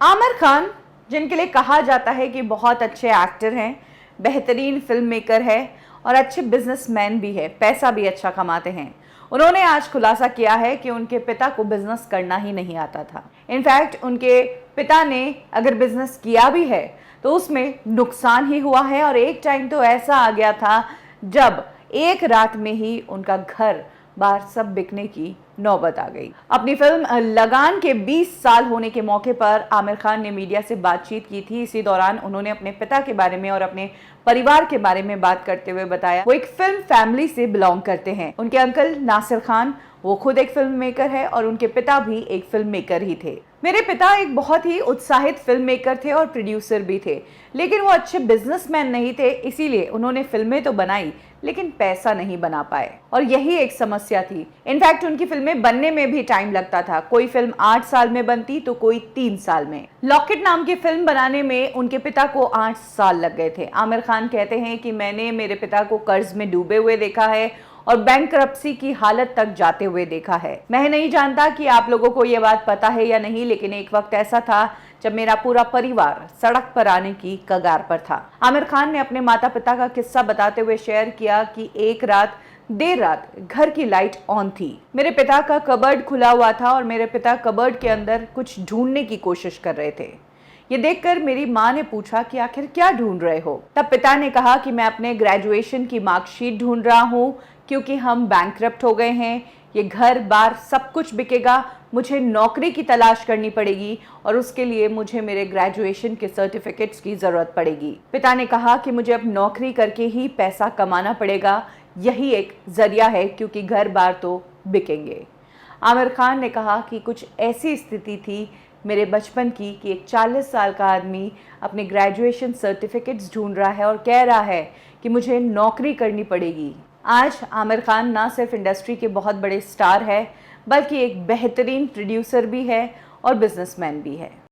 आमिर खान, जिनके लिए कहा जाता है कि बहुत अच्छे एक्टर हैं, बेहतरीन फिल्म मेकर है और अच्छे बिजनेसमैन भी है, पैसा भी अच्छा कमाते हैं, उन्होंने आज खुलासा किया है कि उनके पिता को बिजनेस करना ही नहीं आता था। इनफैक्ट उनके पिता ने अगर बिजनेस किया भी है तो उसमें नुकसान ही हुआ है और एक टाइम तो ऐसा आ गया था जब एक रात में ही उनका घर बार सब बिकने की नौबत आ गई। अपनी फिल्म लगान के 20 साल होने के मौके पर आमिर खान ने मीडिया से बातचीत की थी। इसी दौरान उन्होंने अपने पिता के बारे में और अपने परिवार के बारे में बात करते हुए बताया वो एक फिल्म फैमिली से बिलोंग करते हैं। उनके अंकल नासिर खान, वो खुद एक फिल्म मेकर है और उनके पिता भी एक फिल्म मेकर ही थे। मेरे पिता एक बहुत ही उत्साहित फिल्म मेकर थे और प्रोड्यूसर भी थे, लेकिन वो अच्छे बिजनेसमैन नहीं थे, इसीलिए उन्होंने फिल्में तो बनाई लेकिन पैसा नहीं बना पाए और यही एक समस्या थी। इनफैक्ट उनकी फिल्में बनने में भी टाइम लगता था, कोई फिल्म 8 साल में बनती तो कोई 3 साल में। लॉकेट नाम की फिल्म बनाने में उनके पिता को 8 साल लग गए थे। आमिर खान कहते हैं कि मैंने मेरे पिता को कर्ज में डूबे हुए देखा है और बैंकरप्सी की हालत तक जाते हुए देखा है। मैं नहीं जानता कि आप लोगों को यह बात पता है या नहीं, लेकिन एक वक्त ऐसा था जब मेरा पूरा परिवार सड़क पर आने की कगार पर था। आमिर खान ने अपने माता पिता का किस्सा बताते हुए शेयर किया कि एक रात देर रात घर की लाइट ऑन थी, मेरे पिता का कबर्ड खुला हुआ था और मेरे पिता कबर्ड के अंदर कुछ ढूंढने की कोशिश कर रहे थे। ये देखकर मेरी माँ ने पूछा कि आखिर क्या ढूंढ रहे हो। तब पिता ने कहा कि मैं अपने ग्रेजुएशन की मार्कशीट ढूंढ रहा हूँ क्योंकि हम बैंकरप्ट हो गए हैं, ये घर बार सब कुछ बिकेगा, मुझे नौकरी की तलाश करनी पड़ेगी और उसके लिए मुझे मेरे ग्रेजुएशन के सर्टिफिकेट्स की ज़रूरत पड़ेगी। पिता ने कहा कि मुझे अब नौकरी करके ही पैसा कमाना पड़ेगा, यही एक जरिया है क्योंकि घर बार तो बिकेंगे। आमिर खान ने कहा कि कुछ ऐसी स्थिति थी मेरे बचपन की कि एक 40 साल का आदमी अपने ग्रेजुएशन सर्टिफिकेट्स ढूंढ रहा है और कह रहा है कि मुझे नौकरी करनी पड़ेगी। आज आमिर खान ना सिर्फ इंडस्ट्री के बहुत बड़े स्टार है, बल्कि एक बेहतरीन प्रोड्यूसर भी है और बिजनेसमैन भी है।